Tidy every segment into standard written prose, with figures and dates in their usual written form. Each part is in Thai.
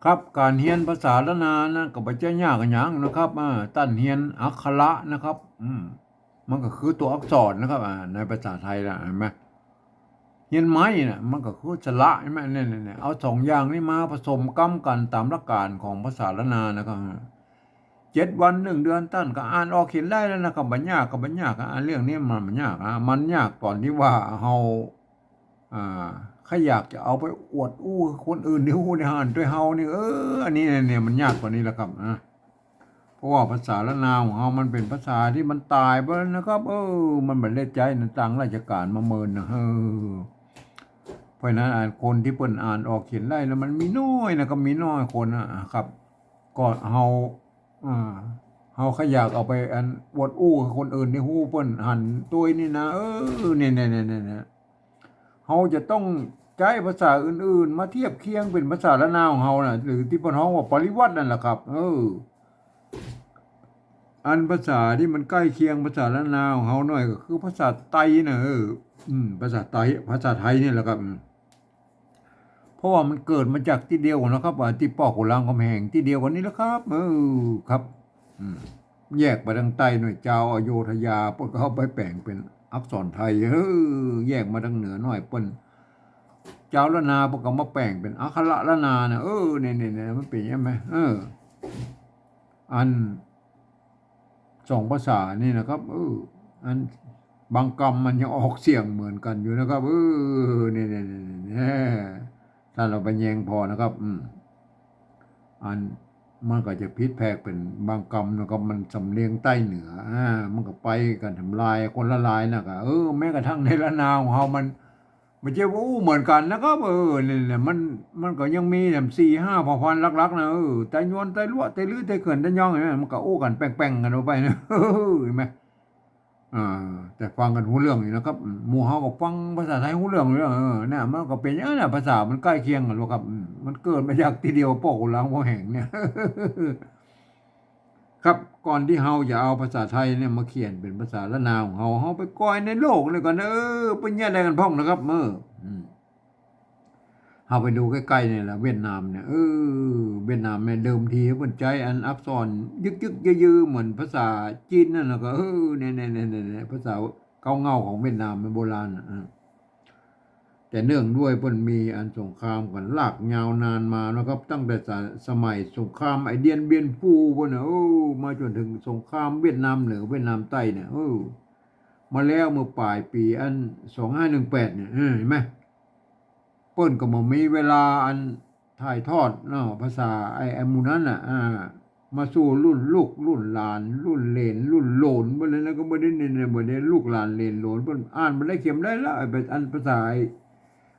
ครับการเรียนภาษาละนานะก็บ่ใช่ยากอิหยังนะครับตั้นเรียนอักขระนะครับมันก็คือตัวอักษรนะครับในภาษาไทยน่ะเห็นไหมเรียนไม้น่ะมันก็คือสระเห็นไหมเนี่ยเอาสองอย่างนี้มาผสมก้ำกันตามหลักการของภาษาละนานะครับ7 วัน1 เดือนตั้นก็อ่านออกเขียนได้แล้วนะครับบ่ยากก็บ่ยากเรื่องนี้มันบ่ยากมันยากตอนที่ว่าเฮาอ่าใครอยากจะเอาไปอวดอู้คนอื่นที่ฮู้ได้ห่านด้วยเฮานี่อันนี้เนี่ยมันยากกว่านี้แหละครับเพราะว่าภาษาละนาวของเฮามันเป็นภาษาที่มันตายไปแล้วนะครับมันบ่ได้ใจในต่างราชการมาเมินนะเพราะฉะนั้นคนที่เพิ่นอ่านออกเขียนได้แล้วมันมีน้อยนะครับมีน้อยคนครับก็อ่าเฮาขอยากเอาไปอวดอู้คนอื่นที่ฮู้เพิ่นหันตุ้ยนี่นะเนี่ยเฮาจะต้องใช้ภาษาอื่นๆมาเทียบเคียงเป็นภาษาละนาวของเฮาน่ะหรือที่เพิ่นฮ้องว่าปริวัตินั่นแหละครับภาษาที่มันใกล้เคียงภาษาละนาวของเฮาหน่อยก็คือภาษาไตน่ะภาษาไตภาษาไทยนี่แหละครับเพราะว่ามันเกิดมาจากที่เดียวกันนะครับที่ปอกหัวรามคำแหงที่เดียวกันนี่แหละครับครับอืมแยกไปทางใต้หน่อยเจ้าอโยธยาเพิ่นก็เอาไปแปลงเป็นอักษรไทยแยกมาทางเหนือหน่อยเปิ้นเจ้าละนาเพิ่นก็มาแปลงเป็นอักขระละนาน่ะเนี่ยมันเป็นใช่ไหมอันสองภาษานี่นะครับอันบางกรรมมันยังออกเสียงเหมือนกันอยู่นะครับเนี่ยถ้าเราไปแยงพอนะครับอันมันก็จะพิษแพกเป็นบางกรรมนะครับมันสำเนียงใต้เหนือมันก็ไปกันทำลายคนละลายนะก็แม้กระทั่งในละนาวของเฮามันจะว่าเหมือนกันนะครับเนี่ยมันก็ยังมีแบบ4-5เผ่าพันธุ์ลักๆนะไตยวนไตลั่วไตลื้อไตเขินไตย่องเห็นไหมมันก็กันแป้งๆกันออกไปนะเห็นไหมแต่ฟังกันรู้เรื่องอยู่นะครับหมู่เฮาก็ฟังภาษาไทยรู้เรื่องอยู่เนี่ยมันก็เป็นอย่างนั้นน่ะภาษามันใกล้เคียงกันบ่ครับมันเกิดมาจากทีเดียวปอกหัวหลังหัวแหงเนี่ยครับก่อนที่เฮาจะเอาภาษาไทยเนี่ยมาเขียนเป็นภาษาละนาวของเฮาไปก่อยในโลกเลยก่อนเป็นแย่ใดกันพ้องนะครับเฮาไปดูใกล้ๆนี่แหละเวียดนามเนี่ยเวียดนามแม่เดิมทีเพิ่นใช้อักษรยึกๆยือๆเหมือนภาษาจีนนั่นแหละก็เนี่ยๆๆๆภาษาเก่าเงาของเวียดนามโบราณแต่เนื่องด้วยเพิ่นมีสงครามกันลากยาวนานมานะครับตั้งแต่สมัยสงครามไอเดียนเบียนฟูพุ่นน่ะมาจนถึงสงครามเวียดนามเหนือเวียดนามใต้เนี่ยมาแล้วเมื่อปลายปี2518เนี่ยเห็นไหม เปิ้นก็บ่มีเวลาถ่ายทอดเนาะภาษาไอ้หมู่นั้นน่ะมาสู่รุ่นลูกรุ่นหลานรุ่นเหลนรุ่นโหลนบ่เลยนะก็บ่ได้เนี่ยบ่ได้ลูกหลานเหลนโหลนเพิ่นอ่านบ่ได้เขียนได้แล้วไอ้ภาษาไ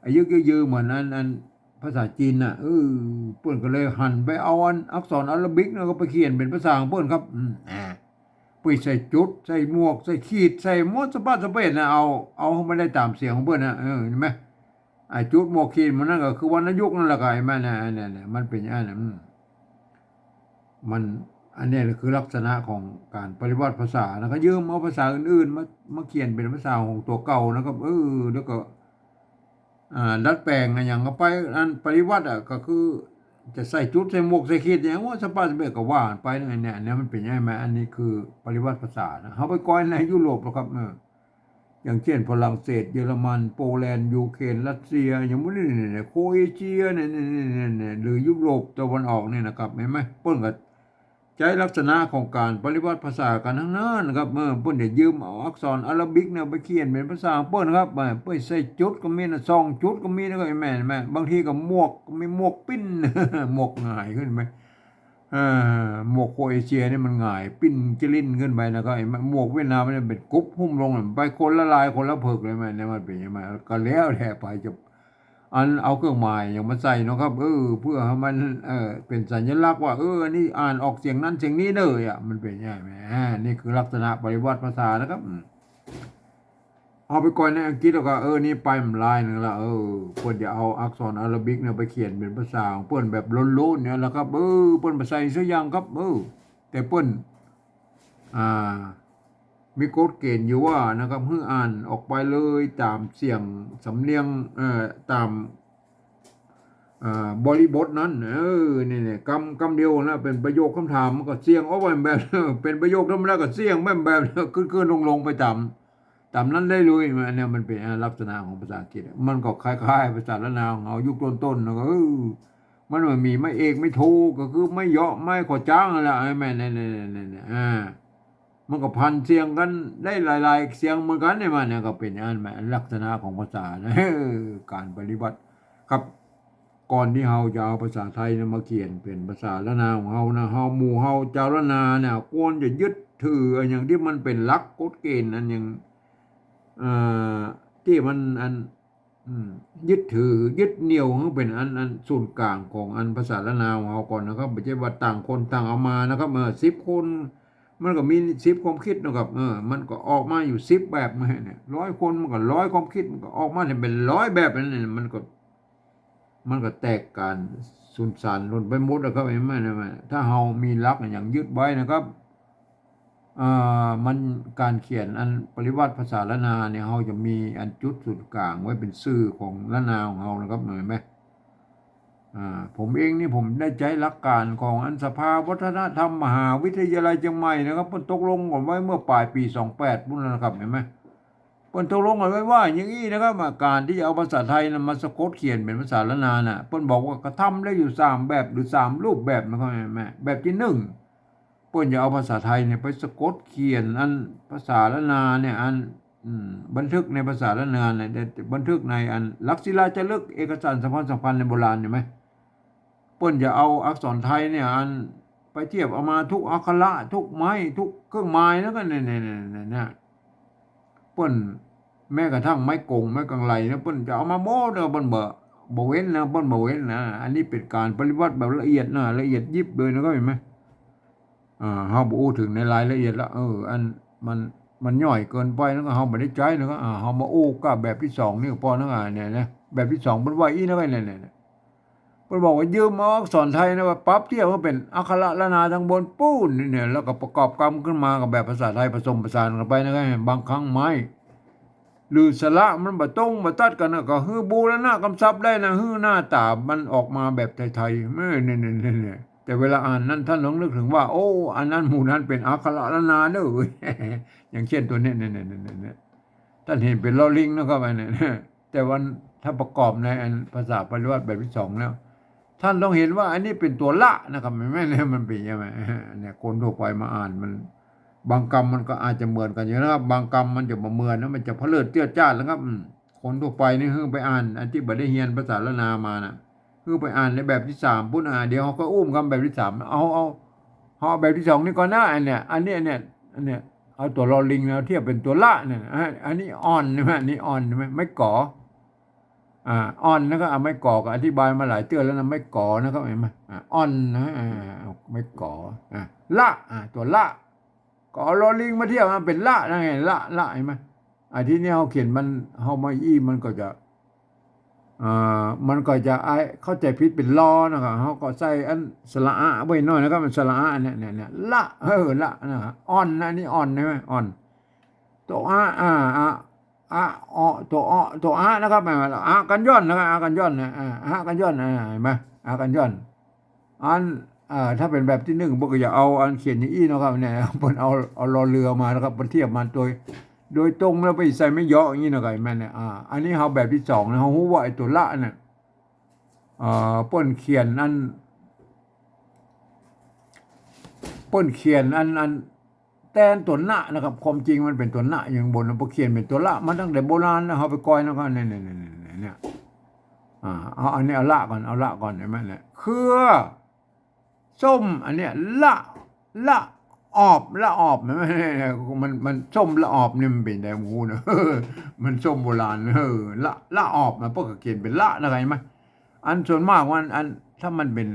อ้ยึกยือๆเหมือนภาษาจีนน่ะเพิ่นก็เลยหันไปเอาอักษรอาหรับิกแล้วก็ไปเขียนเป็นภาษาของเพิ่นครับไปใส่จุดใส่หมวกใส่ขีดใส่หมดสะบัดสะเบ็ดน่ะเอาให้มันได้ตามเสียงของเพิ่นน่ะเห็นไหม จุดโมกขีดมันนั่นก็คือวรรณยุกต์นั่นแหละครับไอ้แม่เนี่ยมันเป็นอย่างนั้นมันอันนี้คือลักษณะของการปฏิวัติภาษาแล้วก็ยืมเอาภาษาอื่นๆมาเขียนเป็นภาษาของตัวเก่านะครับแล้วก็ดัดแปลงอย่างก็ไปปฏิวัติก็คือจะใส่จุดใส่หมวกใส่ขีดอย่างว่าสปาสเปกก็ว่าไปเนี่ยมันเป็นยังไงไหมอันนี้คือปฏิวัติภาษานะเขาไปก้อยในยุโรปหรอกครับอย่างเช่นฝรั่งเศสเยอรมันโปแลนด์ยูเครนรัสเซียอย่างพวกนี้เนี่ยโครเอเชียเนี่ยหรือยุโรปตะวันออกเนี่ยนะครับเห็นไหมเพิ่นก็ใช้ลักษณะของการปฏิวัติภาษากันทั้งนั้นนะครับเพิ่นได้ยืมเอาอักษรอาหรับิกเนี่ยไปเขียนเป็นภาษาเพิ่นครับเพิ่นใส่จุดก็มีนะ2จุดก็มีนะก็แม่บางทีก็หมวกก็มีหมวกปิ้นหมวกหงายขึ้นไหม หมวกโครเอเชียนี่มันหงายปิ้นจะลิ้นขึ้นไปนะก็ไอ้หมวกเวียดนามมันเป็นกุ๊บหุ้มลงไปคนละลายคนละเพิกเลยมันเนี่ยมันเป็นยังไงก็แล้วแท้ไปจะเอาเครื่องหมายอย่างมาใส่เนาะครับเพื่อให้มันเป็นสัญลักษณ์ว่าอันนี้อ่านออกเสียงนั้นเสียงนี้เลยมันเป็นยังไงนี่คือลักษณะปริวัติภาษานะครับเอาไปก่อนในอังกฤษแล้วก็นี่ไปมันลายหนึ่งละเพิ่นจะเอาอักษรอาหรับิกเนี่ยไปเขียนเป็นภาษาของเพิ่นแบบโล้นๆเนี่ยแหละครับเพิ่นไปใส่ซะอย่างครับแต่เพิ่นอ่ามีกฎเกณฑ์อยู่ว่านะครับเพื่ออ่านออกไปเลยตามเสียงสำเนียงตาม บริบทนั้นนี่คำเดียวนะเป็นประโยคคำถามมันก็เสียงเอาไว้แบบ เป็นประโยคธรรมดาก็เสียงแบบขึ้นลงไปตามนั้นได้เลยมันเนี่ยมันเป็นลักษณะของภาษาอังกฤษมันก็คล้ายๆภาษาละนาวของเรายุคต้นๆนะก็มันไม่มีไม่เอกไม่โทก็คือไม่เหยาะไม่ขอจ้างอะไรแม่เนี่ยมันก็พันเสียงกันได้หลายๆเสียงเหมือนกันเนี่ยมันเนี่ยก็เป็นอันแม่ลักษณะของภาษานะการปฏิบัติครับก่อนที่เราจะเอาภาษาไทยเนี่ยมาเขียนเป็นภาษาละนาของเรานะเฮาหมู่เฮาเจ้าละนาเนี่ยควรจะยึดถืออย่างที่มันเป็นหลักกฎเกณฑ์อันอย่างเอ่อที่มันอันยึดถือยึดเหนี่ยวให้เป็นอันศูนย์กลางของอันภาษาละนาของเราก่อนนะครับไม่ใช่ว่าต่างคนต่างเอามานะครับ10 คนมันก็มี10 ความคิดนะครับมันก็ออกมาอยู่10 แบบมาเนี่ย100 คนมันก็100 ความคิดมันก็ออกมาเป็น100 แบบนั่นเนี่ยมันก็แตกกันสุนทานล้นไปหมดนะครับเห็นไหมนะถ้าเรามีหลักอย่างยึดไว้นะครับมันการเขียนอันปริวัติภาษาละนาเนี่ยเราจะมีอันจุดศูนย์กลางไว้เป็นชื่อของละนาของเรานะครับเห็นไหมผมเองนี่ผมได้ใช้หลักการของอันสภาวัฒนธรรมมหาวิทยาลัยเชียงใหม่นะครับเพิ่นตกลงกันไว้เมื่อปลายปี28พุ่นนะครับเห็นไหมเพิ่นตกลงกันไว้ว่าอย่างนี้นะครับการที่จะเอาภาษาไทยมาสะกดเขียนเป็นภาษาละนาน่ะเพิ่นบอกว่ากระทำได้อยู่3 แบบหรือ3 รูปแบบนะครับเห็นไหมแบบที่1เพิ่นจะเอาภาษาไทยเนี่ยไปสะกดเขียนอันภาษาละนาเนี่ยอันบันทึกในภาษาละนาเนี่ยบันทึกในอันลักษิลาจารึกเอกสารสัมพันธ์ในโบราณเห็นไหม เปิ้นจะเอาอักษรไทยเนี่ยอันไปเทียบเอามาทุกอักขระทุกไม้ทุกเครื่องหมายแล้วก็เนี่ยเปิ้นแม้กระทั่งไม้กงไม้กังไลนะเปิ้นจะเอามาโม้เด้อเปิ้นบ่เว้นนะเปิ้นบ่เว้นนะอันนี้เป็นการปฏิบัติแบบละเอียดนะละเอียดยิบเลยนะก็เห็นไหมเฮาบ่อู้ถึงในรายละเอียดแล้วอันมันมันย่อยเกินไปแล้วก็เฮาบ่ได้ใจแล้วก็เฮามาอู้กับแบบที่2นี่ก็พอนะเนี่ยนะแบบที่2เปิ้นว่าอีนะก็เนี่ยเพิ่นบอกว่ายืมเอาอักษรไทยนะว่าปรับเทียบมาเป็นอักขระละนาทางบนปูนนี่เนี่ยแล้วก็ประกอบกรรมขึ้นมากับแบบภาษาไทยผสมผสานกันไปนะครับบางครั้งไม้หรือสระมันบ่ตรงบ่ตัดกันนะก็ฮือบูรณะกำซับได้นะฮือหน้าตามันออกมาแบบไทยๆเนี่ยแต่เวลาอ่านนั้นท่านลองนึกถึงว่าโอ้อันนั้นหมู่นั้นเป็นอักขระละนาเด้ออย่างเช่นตัวนี้เนี่ยท่านเห็นเป็นลอลิงนะครับอันนี้แต่วันถ้าประกอบในอันภาษาปริวัติแบบที่2แล้ว ท่านต้องเห็นว่าอันนี้เป็นตัวละนะครับไม่ใช่มันเป็นยังไงเนี่ยคนทั่วไปมาอ่านมันบางกรรมมันก็อาจจะเหมือนกันอยู่นะครับบางกรรมมันจะมาเหมือนนะมันจะเพลิดเตี้ยจ้าแล้วครับคนทั่วไปนี่คือไปอ่านอันที่บ่ได้เรียนภาษาละนามานะคือไปอ่านในแบบที่3ปุ๊บเดี๋ยวเขาก็อุ้มคำแบบที่3เอาแบบที่2นี่ก่อนนะอันเนี้ยเอาตัวลอลิงแล้วเทียบเป็นตัวละเนี่ยอันนี้อ่อนใช่ไหมอันนี้อ่อนใช่ไหมไม่ก่อ อ่อนนะครับไม่ก่อก็อธิบายมาหลายเตือนแล้วนะไม่ก่อนะครับเห็นไหมอ่อนนะไม่ก่อละตัวละก็เอาลอลิงมาเทียบมันเป็นละนะไงละเห็นไหมที่นี่เขาเขียนมันเขามาอี้มันก็จะเข้าใจผิดเป็นลอนะครับเขาก็ใส่อันสระอะไว้หน่อยนะครับมันสระอะเนี่ยละละนะครับอ่อนนะนี่อ่อนใช่ไหมอ่อนตัวอะตัวนะครับหมายว่ากันย่อนนะครับกันย่อนนะกันย่อนเห็นไหมกันย่อนอันถ้าเป็นแบบที่1พวกก็จะเอาอันเขียนอย่างอี้นะครับเนี่ยเพิ่นเอารอเรือมานะครับเพิ่นเทียบมาโดยตรงแล้วไปใส่ไม่เยอะอย่างนี้นะครับแม่เนี่ยอันนี้เฮาแบบที่2นะเฮาฮู้ว่าไอ้ตัวละเนี่ยเพิ่นเขียนอันแตนตัวหน้านะครับความจริงมันเป็นตัวหน้าอย่างบนพอเขียนเป็นตัวละมันตั้งแต่โบราณนะเขาไปก้อยนะครับเนี่ยเอาอันนี้เอาละก่อนเห็นไหมเนี่ยเครือส้มอันเนี้ยละละออบมันส้มละออบนี่มันเป็นแดงหูนะมันส้มโบราณละออบมันพวกเขียนเป็นละนะเห็นไหมอันส่วนมากอันถ้ามันเป็น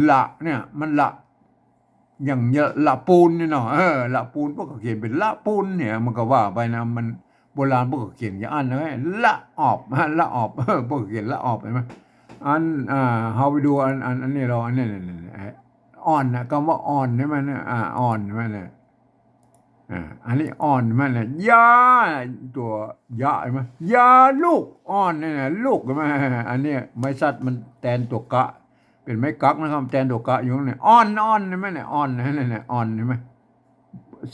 ละเนี่ยมันละอย่างละปูนนี่เนาะละปูนพวกเขาเขียนเป็นละปูนเนี่ยมันก็ว่าไปนะมันโบราณพวกเขาเขียนอย่างอันนะละออบละออบพวกเขาเขียนละออบเห็นไหมอันเฮาไปดูอันนี้เราอันนี้อ่อนนะคำว่าอ่อนใช่ไหมเนี่ยอ่อนใช่ไหมเนี่ย อันนี้อ่อนมันเนี่ยยาตัวยาใช่ไหมยาลูกอ่อนเนี่ยนะลูกใช่ไหมอันนี้ไม้สัตว์มันแตนตัวกะเป็นไม้กักนะครับแตนตัวกะอยู่เนี่ยอ่อนใช่ไหมเนี่ยอ่อนเนี่ยอ่อนใช่ไหม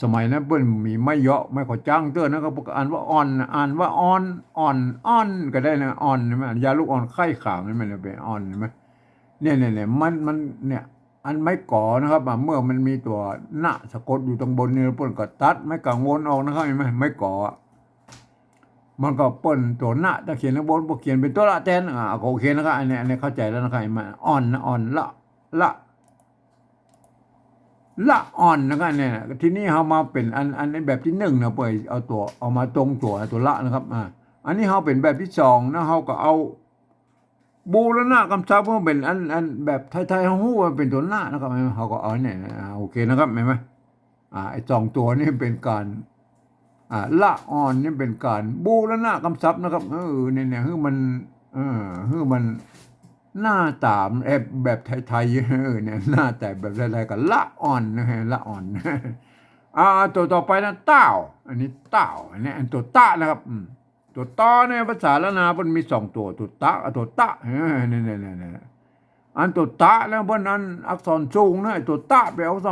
สมัยนั้นเปิ้นมีไม้เยาะไม้ขอจ้างเตือนนะครับอ่านว่าอ่อนอ่านว่าอ่อนก็ได้นะอ่อนใช่ไหมยาลูกอ่อนไข้ขางใช่ไหมเนี่ยเป็นอ่อนใช่ไหมเนี่ยมันเนี่ยอันไม้ก่อนะครับเมื่อมันมีตัวหน้าสะกดอยู่ตรงบนเนี่ยเปิ้นก็ตัดไม้กังวลออกนะครับเห็นไหมไม้ก่อมันก็เปิ้นตัวหน้าถ้าเขียนข้างบนพอเขียนเป็นตัวละแทนก็โอเคนะครับอันนี้เข้าใจแล้วนะครับมันอ่อนนะอ่อนละละอ่อนนะครับเนี่ยทีนี้เฮามาเป็นอันในแบบที่หนึ่งนะเปิดเอามาตรงตัวละนะครับอันนี้เฮาเป็นแบบที่สองนะเฮาก็เอาบูรณะกำชับเพื่อเป็นอันแบบไทยๆเฮาฮู้ว่าเป็นตัวหน้านะครับเฮาก็เอาเนี่ยโอเคนะครับเห็นไหมไอ้สองตัวนี่เป็นการละอ่อนนี่เป็นการบูรณะกำชับนะครับเนี่ยคือมันคือมันหน้าตามแบบไทยๆเนี่ยหน้าแต่แบบไทยๆกับละอ่อนนะฮะละอ่อนตัวต่อไปนะเต้าอันนี้เต้าอันนี้อันตัวตะนะครับตัวตอในภาษาละนามันมีสองตัวตะกับตัวตะเนี่ยอันตัวตะแล้วบนนั้นอักษรสูงนะตัวตะไปเอาอักษร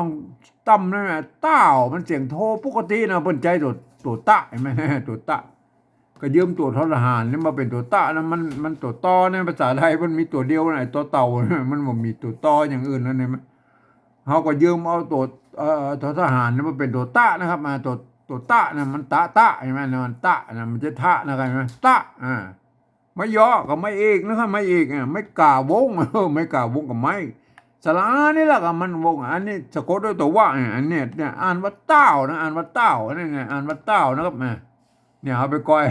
ต่ำนะเต้ามันเสียงโทปกตินะบนใจตัวตะเห็นไหมตัวตะก็ยืมตัวทหารนี่มาเป็นตัวตะนะมันตัวตอในภาษาไทยมันมีตัวเดียวนะตัวเต่ามันบ่มีตัวตออย่างอื่นนั่นเองเขาก็ยืมเอาตัวทหารนี่มาเป็นตัวตะนะครับมาตัวตะนะมันตะใช่ไหมมันตะนะมันจะทะนะครับใช่ไหมตะไม่ย่อก็ไม่เอกนะครับไม่เอกไม่กล่าววงไม่กล่าววงกับไม่สระนี่แหละกับมันวงอันนี้สะกดด้วยตัวว่าอันนี้เนี่ยอ่านว่าเต้านะอ่านว่าเต้าเนี่ยอ่านว่าเต้านะครับเนี่ยเอาไปก้อย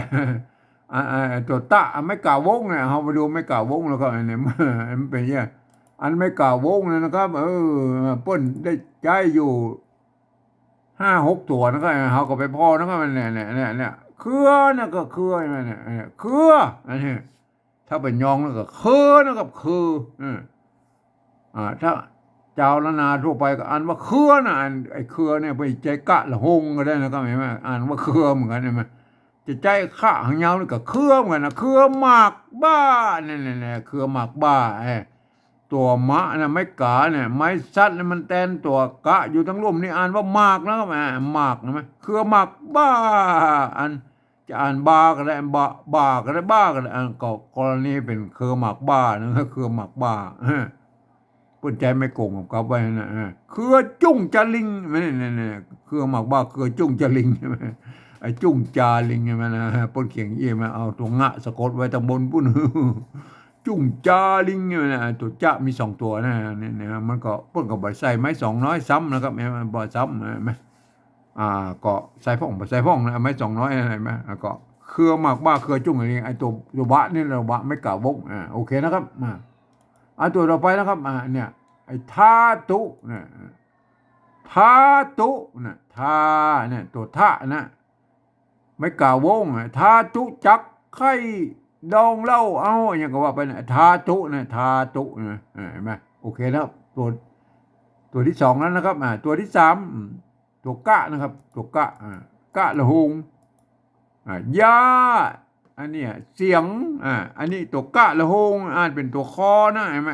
ตัวตะไม่กล่าววงเนี่ยเขาไปดูไม่กล่าววงแล้วก็เนี่ยมันเป็นอย่างอันไม่กล่าววงนะครับป้นได้ใจอยู่5-6ตัวนะครับเขาก็ไปพ่อนะครับเนี่ยเครือนะก็เครือเนี่ยเครืออันนี้ถ้าเป็นยองแล้วก็เครือนะครับคือถ้าเจ้าละนาทั่วไปก็อ่านว่าเครือนะไอ้เครือเนี่ยไปใจกะละหงก็ได้นะครับเห็นไหมอ่านว่าเครือเหมือนกันเห็นไหมจะใจข้าหางยาวนี่ก็เครือเหมือนกันนะเครือหมากบ้าเนี่ยเครือหมากบ้าตัวมะนะไม้กาเนี่ยไม้ซัดเนี่ยมันแทนตัวกะอยู่ทั้งร่มนี่อ่านว่าหมากนะครับหมากนะไหมเครือหมากบ้าอันจะอ่านบาก็ได้บ้าก็ได้บ้าก็ได้ก็กรณีเป็นเครือหมากบ้านะเครือหมากบ้าปุ่นใจไม่โกงกับไว้นะเครือจุ้งจะลิงไม่เนี่ยเครือหมากบ้าเครือจุ้งจะลิงใช่ไหมไอ้จุ้งจาลิงใช่ไหมนะปุ่นเขียงเอี่ยมเอาตัวงะสะกดไว้ตางบนปุ่นจุ้งจาลิงเนี่ยนะตัวจะมี2 ตัวนะเนี่ยมันก็ปุ่นกับใบใส่ไม้200ซ้ำนะครับมันบ่ซ้ำไหมก็ใส่พ่องนะไม้200อะไรไหมก็เครือหมากบ้าเครือจุ้งอะไรไอ้ตัวบะนี่เราบะไม่กล่าววงโอเคนะครับตัวต่อไปนะครับเนี่ยไอ้ทาตุเนี่ยทาตุเนี่ยทาเนี่ยตัวทะนะไม่กล่าววงทาตุจักไข่ดองเหล้าอย่างก็ว่าไปเนี่ยทาตุเนี่ยทาตุเนี่ยเห็นไหมโอเคแล้วตัวที่2แล้วนะครับตัวที่3ตัวกะนะครับตัวกะละหงยาอันนี้เสียงอันนี้ตัวกะละหงอ่านเป็นตัวคอนะเห็นไหม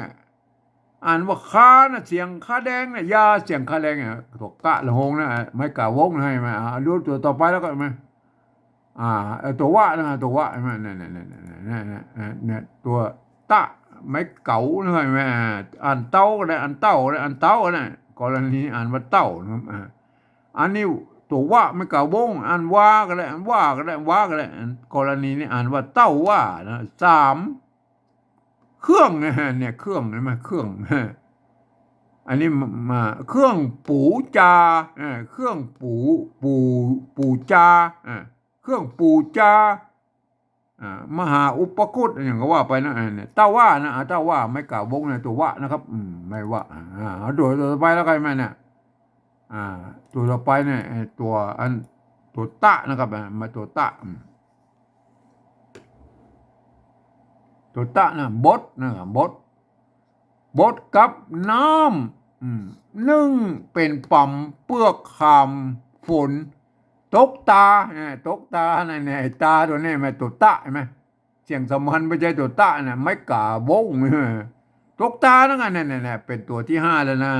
อ่านว่าคานะเสียงคาแดงนะยาเสียงคาแดงตัวกะละหงนะไม่กะวงให้ไหมดูตัวต่อไปแล้วก็ไหมตัวว่านะตัวว่าใช่ไหมเนี่ยตัวตะไม่เก๋านะใช่ไหมอ่านเต้าก็ได้อ่านเต้าได้อ่านเต้านะกรณีอ่านว่าเต้านะครับอันนี้ตัวว่าไม่กล่าววงอ่านว่าก็ได้อ่านว่าก็ได้ว่าก็ได้กรณีนี้อ่านว่าเต้าว่านะ3เครื่องเนี่ยเครื่องใช่ไหมเครื่องอันนี้มาเครื่องปูจาเครื่องปูจาเครื่องปูจามหาอุปคุตอย่างก็ว่าไปนะเนี่ยเต้าว่านะเต้าว่าไม่กล่าววงนะตัวว่านะครับไม่ว่าตัวต่อไปแล้วกันไหมเนี่ยตัวต่อไปเนี่ยตัวตะนะครับมาตัวตะนะบดนะครับบดกับน้ำนึ่งเป็นป่ำเปลือกคำฝน ตกตาตกตาเนี่ยไอ้ตาตัวนี้มันตัวตะใช่ไหมเสียงสมพันธ์ไม่ใช่ตัวตะนะไม่กล้าวงตกตานั่นไงเนี่ยเป็นตัวที่ห้าแล้วนะ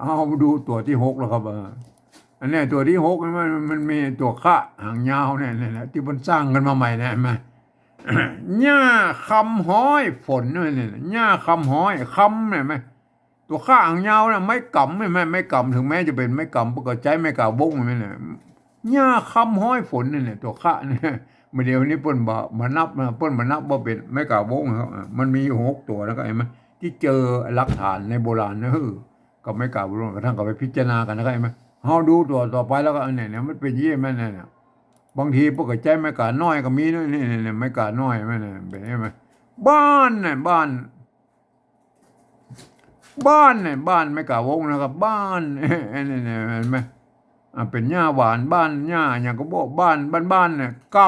เอามาดูตัวที่หกแล้วครับอันนี้ตัวที่หกมันมีตัวข้าหางยาวเนี่ยที่มันสร้างกันมาใหม่เนี่ยมาหญ้าคำห้อยฝนเนี่ยหญ้าคำห้อยคำเนี่ยไหมตัวข้าหางยาวนะไม่กำไม่กำถึงแม้จะเป็นไม่กำปกติใจไม่กล้าวงเนี่ยหญ้าคำห้อยฝนเนี่ยตัวข้าเนี่ยเมื่อเดียวนี้เปิ้นบ่มานับเปิ้นมานับบ่เป็นไม่กล้าวงครับมันมีหกตัวแล้วก็เห็นไหมที่เจอหลักฐานในโบราณนะก็ไม่กล้าวงกระทั่งก็ไปพิจารณากันนะครับเห็นไหมเฮาดูตัวต่อไปแล้วก็อันเนี่ยมันเป็นยี่แม่เนี่ยบางทีพวกใจไม่กล้าน้อยก็มีนี่ไม่กล้าน้อยแม่เนี่ยเป็นไหมบ้านเนี่ยบ้านเนี่ยบ้านไม่กล้าวงนะครับบ้านเนี่ยเห็นไหมเป็นหญ้าหวานบ้านหญ้าอย่างก็บอกบ้านเนี่ยก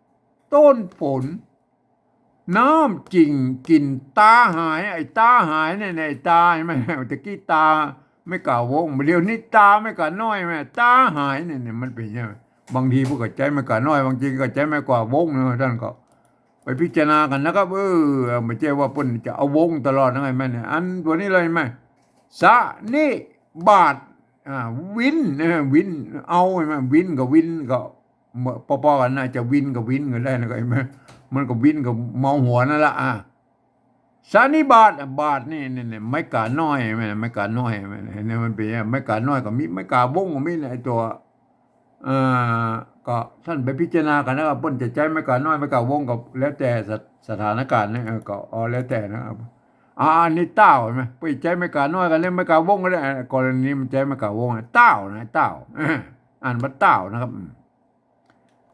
ำต้นฝนน้ำจริงกินตาหายไอ้ตาหายเนี่ยไอ้ตาใช่ไหมตะกี้ตาไม่กล้าวงเดี๋ยวนี้ตาไม่กล้าน้อยแม่ตาหายเนี่ยมันเป็นยังไงบางทีพวกใจไม่กล้าน้อยบางทีก็ใจไม่กล้าวงนะท่านก็ไปพิจารณากันนะครับไม่ใช่ว่าเพิ่นจะเอาวงตลอดนะไงแม่เนี่ยอันตัวนี้เลยไหมสะนี่บาทวินวินเอาใช่ไหมวินกับวินก็พอๆกันนะจะวินกับวินก็ได้นะก็ใช่ไหมมันก็วินกับเมาหัวนั่นแหละสานิบาทนี่ไม่กาน้อยไม่กาน้อยเนี่ยมันเป็นไม่กาน้อยก็มีไม่กาบงก็มีไอ้ตัวก็ท่านไปพิจารณากันนะครับเพิ่นจะใจไม่กาน้อยไม่กาวงก็แล้วแต่สถานการณ์นะก็แล้วแต่นะครับอันนี้เต้าใช่ไหมไปใจไม่กาน้อยกันเล่นไม่กาวงก็ได้กรณีมันใจไม่กาวงเต้านะเต้าอ่านว่าเต้านะครับ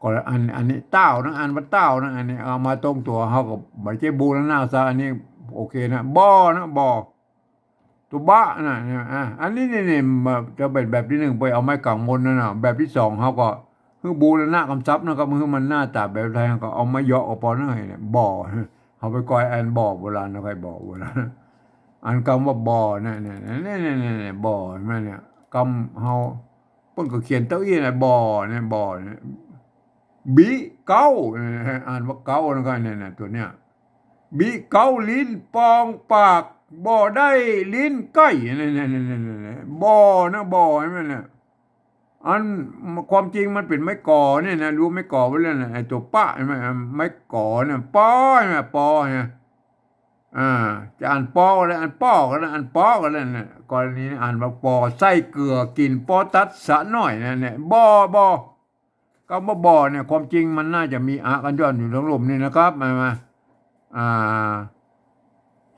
ก็อันนี้เต้านะอ่านว่าเต้านะอันนี้เอามาตรงตัวเขาก็ไม่ใช่บูรณะซะอันนี้โอเคนะบ่อนะบ่อตัวบ้านะอันนี้นี่จะเป็นแบบที่หนึ่งไปเอาไม้กังมนนะแบบที่สองเขาก็คือบูรณะกำซับนะครับคือมันหน้าตาแบบไทยก็เอาไม้เยาะกับปอนั่นไงเนี่ยบ่อเขาไปกอยอันบ่อโบราณนะใครบ่อโบราณอันคำว่าบ่อเนี่ยบ่อนั่นเนี่ยคำเขาเพิ่นก็เขียนเต้าอี้นะบ่อเนี่ยบ่อเนี่ยบีเก้าอ่านว่าเก้านะครับเนี่ยตัวเนี้ยบีเก้าลิ้นปองปากบ่ได้ลิ้นใกล้เนี่ยบ่อนะบ่อใช่ไหมเนี่ยอันความจริงมันเป็นไม้ก่อเนี่ยนะรู้ไม้ก่อไว้แล้วนะไอ้ตัวป้าใช่ไหมไม้ก่อเนี่ยป้อใช่ไหมปอเนี่ยจะอ่านปอก็ได้อ่านป้อก็ได้อ่านปอก็ได้เนี่ยกรณีอ่านว่าปอไส้เกลือกินปอตัดสะหน่อยเนี่ยบ่อก็บ่อเนี่ยความจริงมันน่าจะมีอากันย้อนอยู่ตรงลมนี่นะครับมา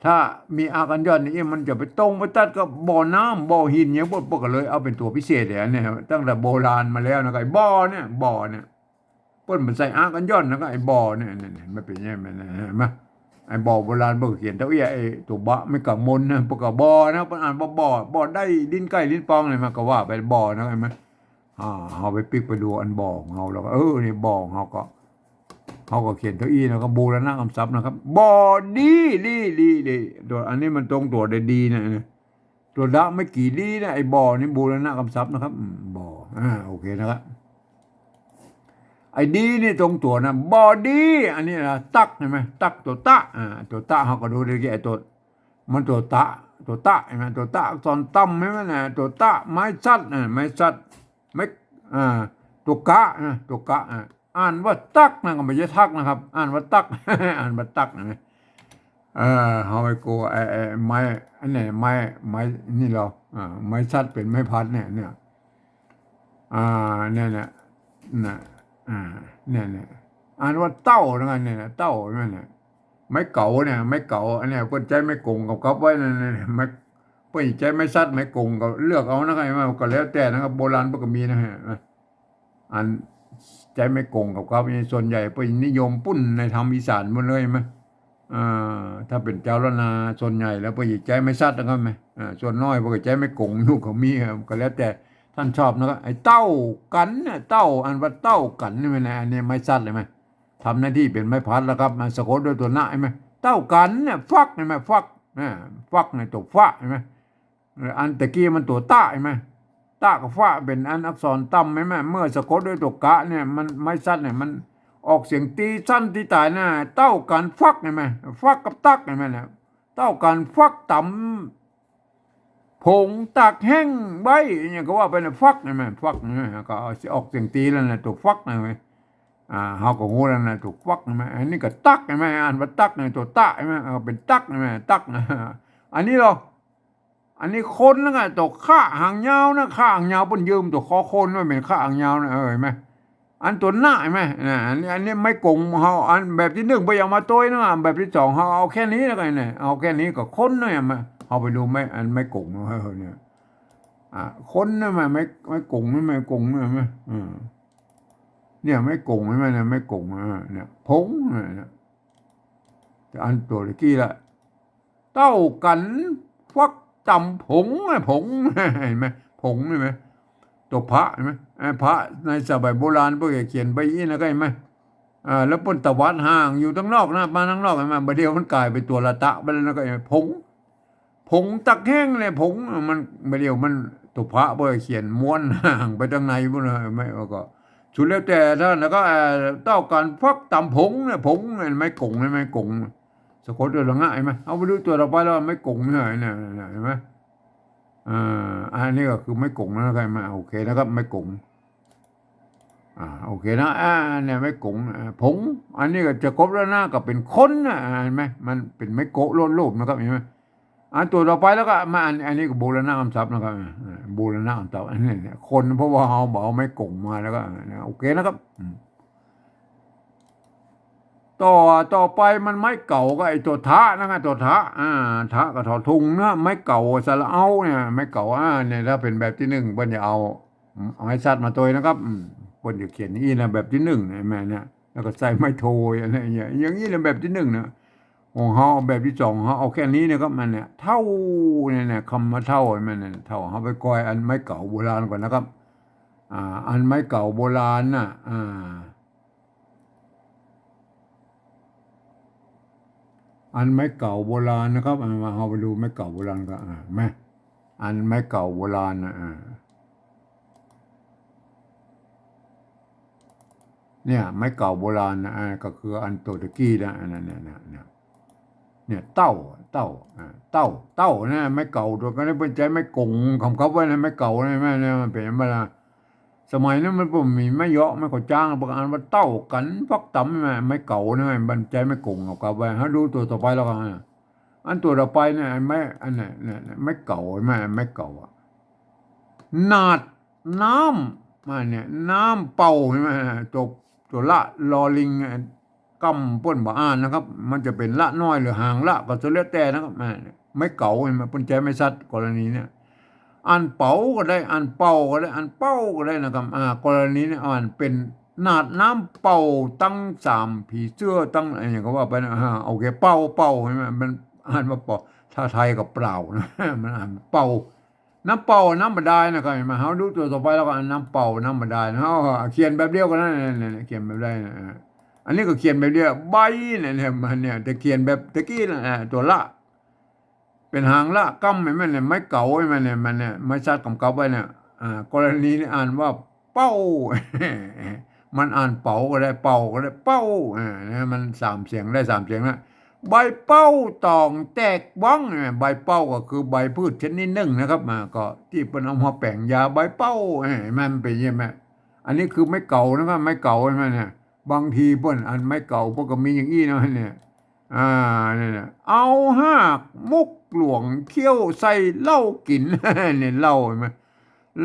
ถ้ามีอากันย้อนนี่มันจะไปตรงไปตัดกับบ่อน้ำบ่อหินอย่างพวกก็เลยเอาเป็นตัวพิเศษเนี่ยตั้งแต่โบราณมาแล้วนะไอ้บ่อเนี่ยเปิ้นมันใส่อากันย้อนนะก็ไอ้บ่อเนี่ยมันเป็นยังไงมันเห็นไหมไอ้บ่อโบราณเบิ่งเขียนเท่าไอ้ตัวบะไม่กังมนนะพวกก็บ่อนะเปิ้นอ่านบ่อได้ลิ้นใกล้ลิ้นปองเลยมันก็ว่าไปบ่อนะเห็นไหมเอาไปปิกไปดูอันบ่อของเราแล้วนี่บ่อของเราก็เขียนเท่าอี้นะก็บูรณะคำศัพท์นะครับบ่อดีตัวอันนี้มันตรงตัวได้ดีนะตัวดะไม่กี่ดีนะไอ้บ่อนี่บูรณะคำศัพท์นะครับบ่อโอเคนะครับไอ้ดีนี่ตรงตัวนะบ่อดีอันนี้นะตักใช่ไหมตักตัวตะตัวตะเขาก็ดูได้แก่ตัวมันตัวตะใช่ไหมตัวตะตอนตั้มใช่ไหมนะตัวตะไม้ซัดไม่ตัวกะอ่านว่าตักนะก็ไม่ใช่ทักนะครับอ่านว่าตัก อ่านว่าตักนะเขาไปโกไอ้ไม้อันไหนไม้นี่เราไม้ซัดเป็นไม้พัดเนี่ยเนี่ยอ่านว่าเต้านะเนี่ยเต้าเนี่ยไม้เก่าเนี่ยไม้เก่าอันนี้เพิ่นใจไม่กงกับไว้นั่นไม้เพิ่นใจไม่ซัดไม่กงก็เลือกเอานะครับก็แล้วแต่นะครับโบราณเพิ่นก็มีนะฮะอันใจไม่กงกับส่วนใหญ่ไปนิยมปุ้นในธรรมอีสานหมดเลยไหมถ้าเป็นเจ้าละนาส่วนใหญ่แล้วไปใจไม่ซัดนะครับไหมส่วนน้อยพวกใจไม่กงลูกเขามีก็แล้วแต่ท่านชอบนะครับไอ้เต้ากันเนี่ยเต้าอันว่าเต้ากันนี่มันอันนี้ไม่ซัดเลยไหมทำหน้าที่เป็นไม้พัดแล้วครับสะกดด้วยตัวหน้าใช่ไหมเต้ากันเนี่ยฟักใช่ไหมฟักในตัวฟ้าใช่ไหมอันตะกี้มันตัวต้าใช่ไหม ตะกับฟ้าเป็นอักษรต่ำไหมแม่เมื่อสะกดด้วยตัวกะเนี่ยมันไม่สั้นเนี่ยมันออกเสียงตีสั้นที่ตายนะเต้ากันฟักเห็นไหมฟักกับตักเห็นไหมเนี่ยเต้ากันฟักต่ำผงตักแห้งใบเนี่ยก็ว่าเป็นฟักเห็นไหมฟักเนี่ยก็ออกเสียงตีแล้วนะตัวฟักนะเว้ยเขาก็งูแล้วนะตัวฟักเห็นไหมอันนี้ก็ตักเห็นไหมอ่านว่าตักเนี่ยตัวตะเห็นไหมเป็นตักเห็นไหมตักนะอันนี้เรา อันนี้คนนะไงตัวข้าหางยาวนะข้าหางยาวบนยืมตัวคอคนไม่เป็นข้าหางยาวนะเห็นไหมอันตัวหน้าเห็นไหมอันนี้ไม่กงเขาอันแบบที่หนึ่งไปเอามาตัวนะแบบที่สองเขาเอาแค่นี้แล้วกันเนี่ยเอาแค่นี้ก็คนนะมาเอาไปดูไหมอันไม่กงเนี่ยคนนะไม่กงไม่กงนะไหมเนี่ยไม่กงไม่เนี่ยไม่กงเนี่ยพงเนี่ยอันตัวตะกี้ละเต้ากันฟักจำผงเห็นไหมผงเห็นไหมตัวพระเห็นไหมพระในสมัยโบราณพวกเขียนไปยี่นะก็เห็นไหมแล้วปนตะวันห่างอยู่ทั้งนอกนะมาทั้งนอกเห็นไหมประเดี๋ยวมันกลายเป็นตัวละตะไปแล้วก็เห็นไหมผงตักแห้งเลยผงมันประเดี๋ยวมันตัวพระพวกเขียนม้วนห่างไปทางในพวกนั้นไม่ก็สุดแล้วแต่ท่านแล้วก็เต้ากันฟักตำผงเนี่ยผงไม่กงไม่กงสะกดตัวง่ายไหมเอาไปดูตัวเราไปแล้วไม่กงไม่เหรอเนี่ยเห็นไหมอันนี้ก็คือไม่กงนะใครมาโอเคนะครับไม่กงโอเคนะเนี่ยไม่กงผงอันนี้ก็จะครบแล้วนะก็เป็นคนนะเห็นไหมมันเป็นไม่โกะโลดโลบนะครับเห็นไหมอันตัวเราไปแล้วก็มาอันนี้ก็โบราณคำศัพท์นะครับโบราณคำศัพท์อันนี้เนี่ยคนเพราะว่าเขาบอกไม่กงมาแล้วก็โอเคนะครับต่อไปมันไม้เก่าก็ไอ้ตัวทะนะไงตัวทะทะกับถอทุงนะไม้เก่าสระเอาเนี่ยไม้เก่าเนี่ยถ้าเป็นแบบที่หนึ่งเปิ้นจะเอาไม้ซัดมาตัวนะครับเปิ้นจะเขียนนี่นะแบบที่หนึ่งเนี่ยแม่เนี่ยแล้วก็ใส่ไม้โทยอะไรอย่างนี้เลยแบบที่หนึ่งนะของเขาแบบที่สองเขาเอาแค่นี้นะครับมันเนี่ยเท่าเนี่ยคำว่าเท่ามันเนี่ยเท่าเขาไปกอยอันไม้เก่าโบราณก่อนนะครับอันไม้เก่าโบราณน่ะอันไม้เก่าโบราณนะครับมาเอาไปดูไม้เก่าโบราณก็ไหมอันไม้เก่าโบราณนะเนี่ยไม้เก่าโบราณนะก็คืออันโตตะกี้นะเนี่ยเต้าเต้าเต้านะไม้เก่าตัวก็ได้เป็นใจไม้กงคำเขาไว้นะไม้เก่านะแม่เนี่ยมันเป็นเวลาสมัยนั้นมันผมมีไม่เยอะไม่ก็จ้างประการว่าเต้ากันพักตำไม่เก่านะมันใจไม่กงเอากลับไปฮะดูตัวต่อไปแล้วกันอันตัวต่อไปเนี่ยไม่อันเนี่ยไม่เก่าไม่เก่านาดน้ำมาเนี่ยน้ำเป่าใช่ไหมตัวละลอลิงกำป้นบ่อ่านนะครับมันจะเป็นละน้อยหรือห่างละก็จะเลือกแต่นะครับไม่เก่าใช่ไหมป้นใจไม่ซัดกรณีเนี่ยอ่านเป๋าก็ได้อ่านเป่าก็ได้อ่านเป้าก็ได้นะครับกรณีนี้อ่านเป็นนาดน้ำเป่าตั้งสามผีเสื้อตั้งอะไรอย่างก็ว่าไปนะโอเคเป่าใช่ไหมมันอ่านว่าเป่าถ้าไทยกับเปล่านะมันอ่านเป่าน้ำเป่าน้ำบาดาลนะครับมาเขาดูตัวต่อไปแล้วก็น้ำเป่าน้ำบาดาลเขาเขียนแบบเดียวกันนั่นเขียนแบบได้นะอันนี้ก็เขียนแบบเดียวใบเนี่ยมันเนี่ยแต่เขียนแบบตะกี้นะตัวละเป็นหางละกั้มไม่เนี่ยไม่เก่าไม่เนี่ยมันเนี่ยไม่ชัดกำกับไว้เนี่ยกรณีนี้อ่านว่าเป้ามันอ่านเป่าก็ได้เป่าก็ได้เป้าเนี่ยมันสามเสียงได้สามเสียงนะใบเป้าตองแตกบ้องใบเป้าก็คือใบพืชชนิดหนึ่งนะครับก็ที่เป็นเอามาแปลงยาใบเป้ามันเป็นยังไงอันนี้คือไม่เก่านะครับไม่เก่าใช่ไหมเนี่ยบางทีเพิ่นอันไม่เก่าพวกก็มีอย่างอี้นะเนี่ยเนี่ยเอาหากมุกหลวงเคี้ยวใส่เหล้ากินเนี่ยเหล้าใช่ไหม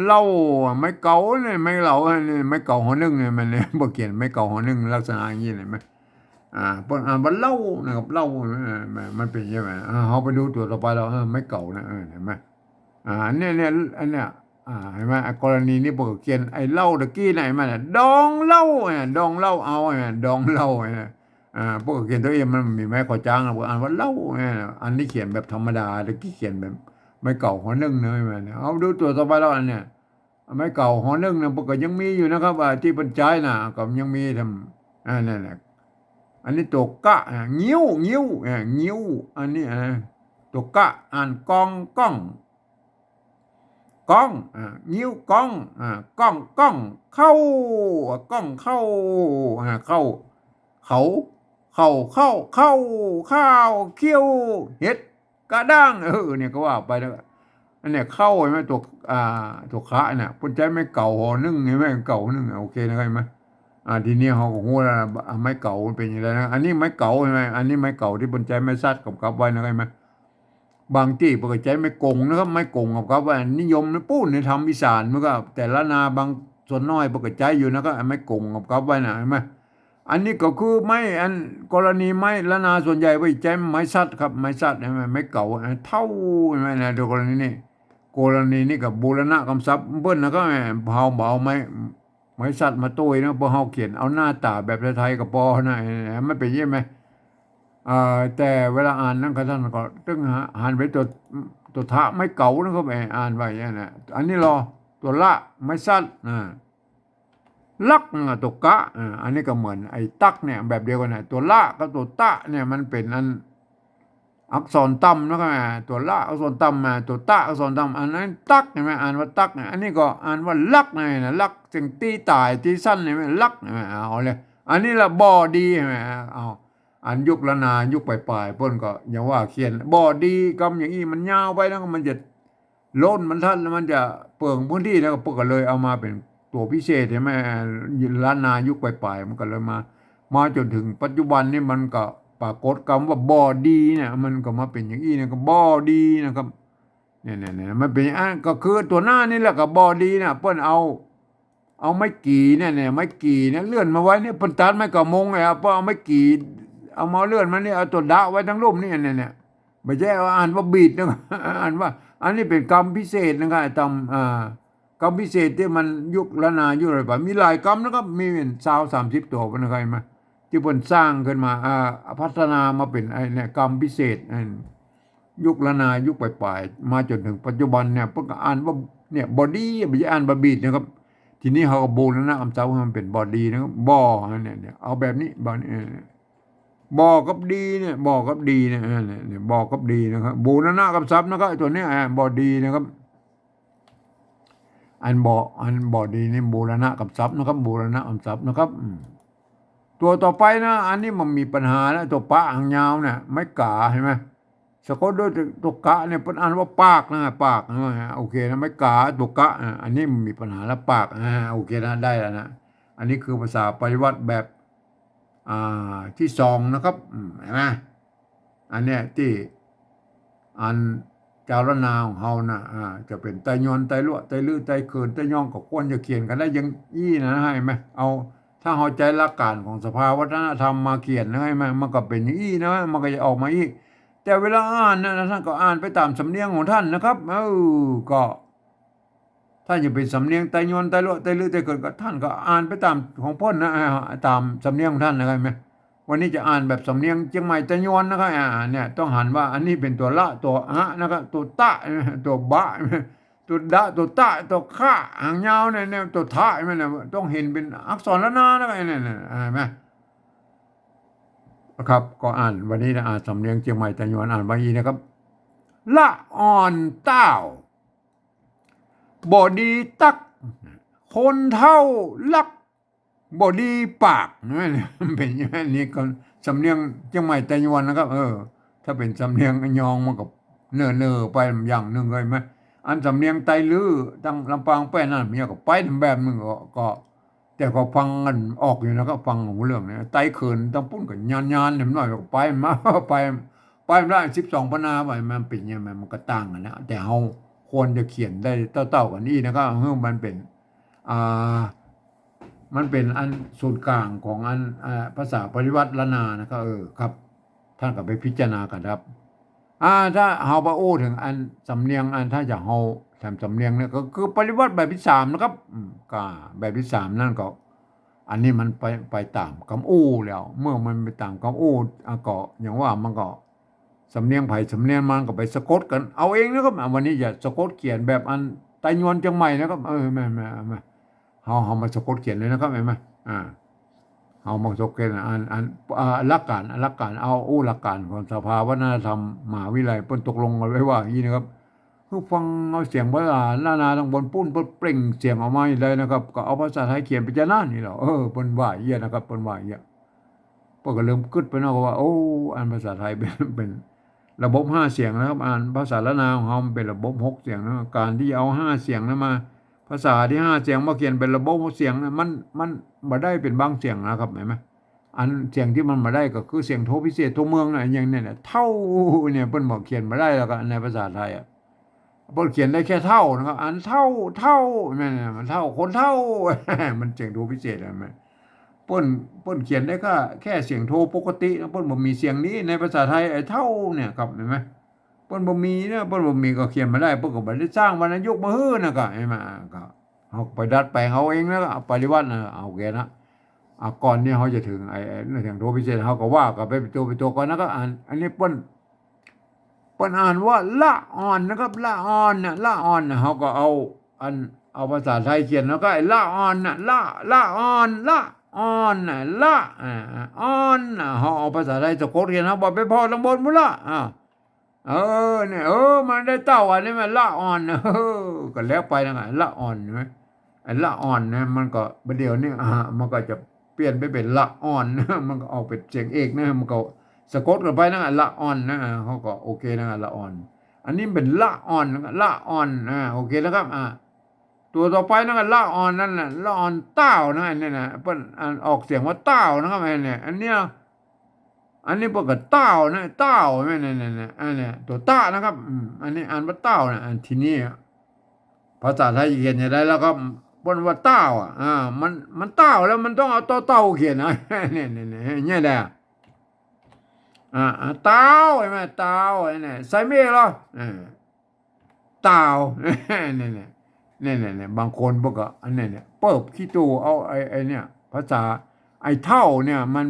เหล้าไม่เก่าเนี่ยไม่เหล้าเนี่ยไม่เก่าหัวนึ่งเนี่ยมันเนี่ยบ่เขียนไม่เก่าหัวนึ่งลักษณะอย่างนี้เลยไหมเพิ่นว่าเหล้านะครับเหล้ามันเป็นยังไงเขาไปดูตัวต่อไปเราไม่เก่านะเห็นไหมอันเนี้ยอันเนี้ยเห็นไหมกรณีนี้บอกเขียนไอ้เหล้าตะกี้ไหนมาเนี่ยดองเหล้าดองเหล้าเอาดองเหล้าพวกเขียนตัวเองมันมีไม้ขอจ้างนะพวกอ่านว่าเหล้าอันนี้เขียนแบบธรรมดาตะกี้เขียนแบบไม่เก่าหัวนึ่งเนยมันเอาดูตัวต่อไปแล้วอันเนี้ยไม่เก่าหัวนึ่งนะพวกก็ยังมีอยู่นะครับที่บรรจัยนะก็ยังมีทำนั่นแหละอันนี้ตัวกะงิ้วอันนี้ตัวกะอ่านกองก้อง ก้องงิ้วก้องก้องก้องเข้าก้องเข้าเข้าเขาเข้าข้าวเคี้ยวเห็ดกระด้างเนี่ยก็ว่าไปแล้วอันเนี้ยเข้าใช่ไหมตัวคะเนี่ยปุ่นใจไม่เก่าหอนึ่งใช่ไหมเก่านึ่งโอเคนะครับไหมทีนี้เขาก็หัวไม้เก่ามันเป็นยังไงนะอันนี้ไม้เก่าใช่ไหมอันนี้ไม้เก่าที่ปุ่นใจไม่ซัดกับไว้นะครับไหมบางที่ปกติไม่กงนะครับไม่กงกับว่านิยมในปู้ในทำอีสานมันก็แต่ละนาบางส่วนน้อยปกติอยู่นะครับไม่กงกับไว้นะใช่ไหมอันนี้ก็คือไม่อันกรณีไม้ละนาส่วนใหญ่ไว้ใจไม้ซัดครับไม้ซัดใช่ไหมไม้เก่าเท่าใช่ไหมนะตัวกรณีนี้กับบูรณะคำศัพท์เบิ้ลนะก็เฮาเบาไม้ซัดมาตุ้ยนะพอเฮาเขียนเอาหน้าตาแบบไทยกับปอนะไม่เป็นยังไงแต่เวลาอ่านนั่นก็ท่านก็ต้องอ่านไปตัวทะไม่เก่านะครับอ่านไว้อย่างนี้อันนี้รอตัวละไม่สั้นลักตัวกะอันนี้ก็เหมือนไอ้ตักเนี่ยแบบเดียวกันนะตัวละกับตัวตะเนี่ยมันเป็นอันอักษรต่ำนะครับตัวละอักษรต่ำตัวตะอักษรต่ำอันนั้นตักใช่ไหมอ่านว่าตักเนี่ยอันนี้ก็อ่านว่าลักนะลักจึงตีตายตีสั้นใช่ไหมลักใช่ไหมเอาเลยอันนี้ละบอดีใช่ไหมเอาอันยุคละนายุคปลายๆเพิ่นก็อย่างว่าเขียนบอดีกำอย่างนี้มันยาวไปแล้วมันจะล้นมันทันมันจะเปลืองพื้นที่แล้วก็เพิ่นก็เลยเอามาเป็นตัวพิเศษใช่ไหมละนายุคปลายๆมันก็เลยมาจนถึงปัจจุบันนี่มันก็ปรากฏคำว่าบอดีเนี่ยมันก็มาเป็นอย่างนี้นะก็บอดีนะครับเนี่ยมันเป็นอันก็คือตัวหน้านี่แหละก็บอดีนะเพิ่นเอาไม้กี่เนี่ยไม้กี่เนี่ยเลื่อนมาไว้เนี่ยเพิ่นตัดไม้กระมงเลยครับเพราะเอาไม้กี่เอามาเลื่อนมันนี่เอาตัวดะไว้ทั้งร่มนี่เนี่ยไม่ใช่อ่านว่าบีดนะอ่านว่าอันนี้เป็นกรรมพิเศษนะครับทำกรรมพิเศษที่มันยุคละนายุคอะไรไปมีหลายกรรมนะครับมีเป็น30ตัวนะครับมาที่เพิ่นสร้างขึ้นมาพัฒนามาเป็นไอ้เนี่ยกรรมพิเศษยุคละนายุคปลายๆมาจนถึงปัจจุบันเนี่ยเพิ่นก็อ่านว่าเนี่ยบอดี้ไม่ใช่อ่านบาบีดนะครับทีนี้เขาก็บูรณะคำศัพท์มันเป็นบอดี้นะครับบอเนี่ยเอาแบบนี้บอนี่บอกกับดีเนี่ยบอกกับดีเนี่ยบอกกับดีนะครับบูรณะคำศัพท์นะครับตัวนี้บอดีนะครับอันบอดีนี่บูรณะคำศัพท์นะครับบูรณะคำศัพท์นะครับตัวต่อไปนะอันนี้มันมีปัญหาแล้วตัวปะหางยาวเนี่ยไม่กาเห็นไหมสะกดด้วยตัวกะเนี่ยเป็นอันว่าปากนะปากโอเคนะไม่กาตัวกะอันนี้มันมีปัญหาแล้วปากโอเคนะได้แล้วนะอันนี้คือภาษาปริวัติแบบที่สองนะครับเห็นไหมอันเนี้ยที่อันเจ้าละนาของเฮานะจะเป็นไตยอนไตลั่วไตลื้อไตเขินไตย่องก็ควรจะเขียนกันได้ยังอี้นะให้ไหมเอาถ้าเฮาใจหลักการของสภาวัฒนธรรมมาเขียนนะให้ไหมมันก็เป็นอย่างอี้นะมันก็จะออกมาอีกแต่เวลาอ่านนะท่านก็อ่านไปตามสำเนียงของท่านนะครับก็ถ้าจะเป็นสำเนียงไตยอนไตลั่วไตลื้อไตเขินก็ท่านก็อ่านไปตามของพ่นนะตามสำเนียงของท่านนะครับไหมวันนี้จะอ่านแบบสำเนียงเชียงใหม่ไตยอนนะครับเนี่ยต้องหันว่าอันนี้เป็นตัวละตัวนะครับตัวตะตัวบะตัวดะตัวตะตัวข้าหางยาวเนี่ยตัวท่าเนี่ยต้องเห็นเป็นอักษรละนานะครับเนี่ยเห็นไหมครับก็อ่านวันนี้นะอ่านสำเนียงเชียงใหม่ไตยอนอ่านว่าอีนะครับละอ่อนเต้าบอดีตักคนเท่าลักบอดีปากนี่เป็นอย่างนี้ก็สำเนียงเชียงใหม่ไต้หวันนะครับถ้าเป็นสำเนียงยองมันก็เน่อไปอย่างหนึ่งเลยไหมอันสำเนียงไตลื้อตั้งลำปางแป้นั่นมันก็ไปแบบนึงก็แต่ก็ฟังกันออกอยู่นะครับฟังของเรื่องนี้ไตเขินตั้งปุ้นกับยานหน่อยก็ไปมาไปได้12 พรรณนาไปมันเป็นยังไงมันก็ต่างกันนะแต่เฮาควรจะเขียนได้เต้ากันนี่นะครับมันเป็นอ่ามันเป็นอันศูนย์กลางของอันภาษาปริวัติละนานะครับครับท่านก็ไปพิจารณากันครับถ้าเฮาไปโอ้ถึงอันสำเนียงอันถ้าจะเฮาทำสำเนียงเนี่ยก็คือปริวัติแบบที่3นะครับก็แบบที่3นั่นก็อันนี้มันไปตามคำอู้แล้วเมื่อมันไปตามคำอู้ก็อย่างว่ามันก็สำเนียงไผ่สำเนียงมันก็ไปสะกดกันเอาเองนะครับวันนี้อย่าสะกดเขียนแบบอันไตยวนเชียงใหม่นะครับไม่เฮามาสะกดเขียนเลยนะครับเห็นไหมเฮามาสะกดเขียนหลักการเอาหลักการของสภาวัฒนธรรมมหาวิทยาลัยเพิ่นตกลงกันไว้ว่าอย่างนี้นะครับ คือฟังเอาเสียงภาษาล้านนาทางบนปุ้นเพิ่นเปล่งเสียงออกมานี่เลยนะครับก็เอาภาษาไทยเขียนไปจะนั่นนี่แหละเพิ่นว่าอย่างเงี้ยนะครับเพิ่นว่าอย่างเงี้ยเพิ่นก็เริ่มคิดไปเนาะว่าโอ้อ่านภาษาไทยเป็นระบบ5เสียงนะครับอ่านภาษาล้านนาของเฮามันเป็นระบบ6เสียงนะการที่เอา5เสียงนั้นมาภาษาที่5เสียงมาเขียนเป็นระบบ6เสียงนะมันบ่ได้เป็นบางเสียงนะครับเห็นไหมอันเสียงที่มันมาได้ก็คือเสียงโทพิเศษโทเมืองน่ะอย่างเนี่ยเท่าเนี่ยเพิ่นบอกเขียนมาได้แล้วก็ในภาษาไทยเพิ่นเขียนได้แค่เท่านะครับอันเท่าแม่นมันเท่าคนเท่ามันเสียงโทพิเศษมันเพิ่นเขียนได้ก็แค่เสียงโทปกติเพิ่นบ่มีเสียงนี้ในภาษาไทยไอ้เท่าเนี่ยครับเห็นไหมเพิ่นบ่มีนะเพิ่นบ่มีก็เขียนมาได้เพิ่นก็บ่ได้สร้างวรรณยุกต์มาฮื้อนะก็เห็นไหมก็เฮาไปดัดแปลงเอาเองแล้วก็ปฏิวัติเอาแกนะก่อนที่เขาจะถึงเสียงโทพิเศษเขาก็ว่าก็ไปตัวก่อนนะก็อ่านอันนี้เปิ้นอ่านว่าละอ่อนนะครับละอ่อนน่ะละอ่อนน่ะเขาก็เอาภาษาไทยเขียนแล้วก็ไอ้ละอ่อนน่ะละอ่อนละอ่อนน่ะละอ่อนน่ะเขาเอาภาษาไทยสะกดเขียนเขาบอกไปพอทั้งบนหมดละเนี่ยมันได้เต้าอันนี้มันละอ่อนก็แล้วไปนะละอ่อนใช่ไหมไอ้ละอ่อนเนี่ยมันก็ประเดี๋ยวนี้มันก็จะเปลี่ยนไปเป็นละอ่อนมันก็ออกเป็นเสียงเอกนะมันก็สะกดกันไปนะละอ่อนนะเขาก็โอเคนะละอ่อนอันนี้เป็นละอ่อนละอ่อนโอเคแล้วครับตัวต่อไปนะละอ่อนนั่นแหละละอ่อนเต้านะอันนี้นะเปิ้นออกเสียงว่าเต้านะครับอันเนี้ยอันนี้ปกติเต้านะเต้าไม่เนี่ยอันเนี้ยตัวต้านะครับอันนี้อ่านว่าเต้านะอันทีนี้ภาษาไทยเขียนอย่างไรแล้วก็เปิ้นว่าเต้ามันเต้าแล้วมันต้องเอาต่อเต้าเขียนนะเนี่ยแหละ เตาใช่ไหมเตาเนี่ยใส่เมฆเหรอเตาเนี่ยบางคนพวกก็อันนี้เนี่ยเปิบขี้ตูเอาไอ้เนี่ยภาษาไอ้เท่าเนี่ยมัน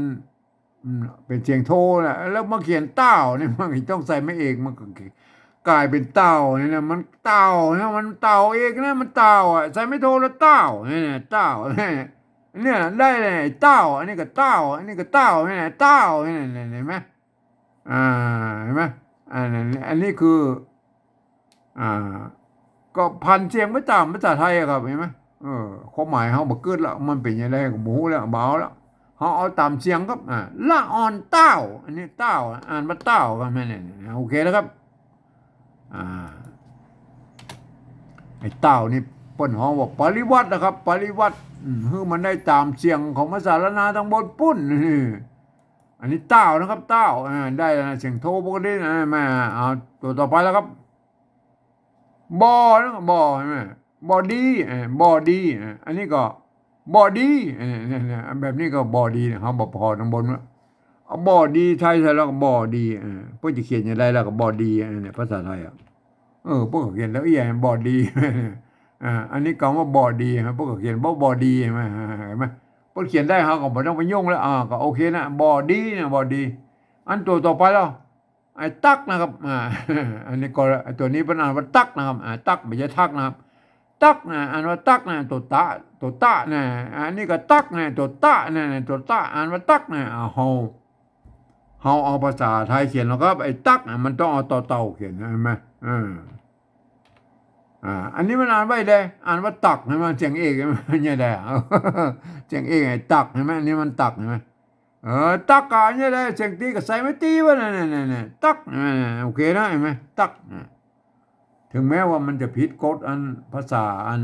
เป็นเสียงโทนะแล้วมาเขียนเต้าเนี่ยมันต้องใส่ไม่เอกมันก็กลายเป็นเต้าเนี่ยนะมันเต้านะมันเต้าเอกนะมันเต้าใส่ไม่โทแล้วเต้าเนี่ยเต้าเนี่ยได้เลยเต้าอันนี้ก็เต้าอันนี้ก็เต้าเนี่ยเต้าเนี่ยเห็นไหม อ่าเห็นไหมอันนี้คืออ่าก็พันเสียงไม่ตามภาษาไทยอะครับเห็นไหมความหมายเขาบอกเกิดแล้วมันเป็นยังไงก็หมูแล้วเบาแล้วเขาเอาตามเสียงครับละอ่อนเต้าอันนี้เต้าอ่านมาเต้ากันไหมเนี่ยโอเคแล้วครับอ่าไอ้เต้านี่เปิ้นเขาบอกปริวัตินะครับปริวัติคือมันได้ตามเสียงของภาษาละนาทั้งบนปุ้นอันนี้เต้านะครับเต้าได้นะเสียงโทปกตินะแม่เอาตัวต่อไปแล้วครับบอนะบอใช่ไหมบอดี้บอดี้อันนี้ก็บอดี้เนี่ยแบบนี้ก็บอดี้เขาบอกพอทั้งบนว่าเอาบอดี้ไทยใช่แล้วก็บอดี้เพื่อจะเขียนอย่างไรแล้วก็บอดี้เนี่ยภาษาไทยพวกเขาเขียนแล้วอย่างบอดี้อันนี้คำว่าบอดี้ครับพวกเขาเขียนบอดี้ใช่ไหมเห็นไหมพวกเขียนได้เขาก็ไม่ต้องไปยุ่งแล้วก็โอเคนะบอดี้นะบอดี้อันตัวต่อไปแล้วไอ้ตักนะครับอันนี้ก็ไอ้ตัวนี้เป็นอ่านว่าตักนะครับตักไม่ใช่ทักนะครับตักนะอ่านว่าตักนะตัวตะนะอันนี้ก็ตักนะตัวตะนะตัวตะอ่านว่าตักนะเฮาเอาภาษาไทยเขียนแล้วก็ไอ้ตักมันต้องเอาต่อเต่าเขียนใช่ไหมอันนี้มันอ่านไว้ได้อ่านว่าตักใช่ไหมเสียงเอกใช่ไหมเนี่ยได้เสียงเอกไอ้ตักใช่ไหมอันนี้มันตักใช่ไหมตักกันเนี่ยได้เสียงตีก็ใส่ไม่ตีวะเนี่ยตักโอเคนะเห็นไหมตักถึงแม้ว่ามันจะผิดกฎอันภาษาอัน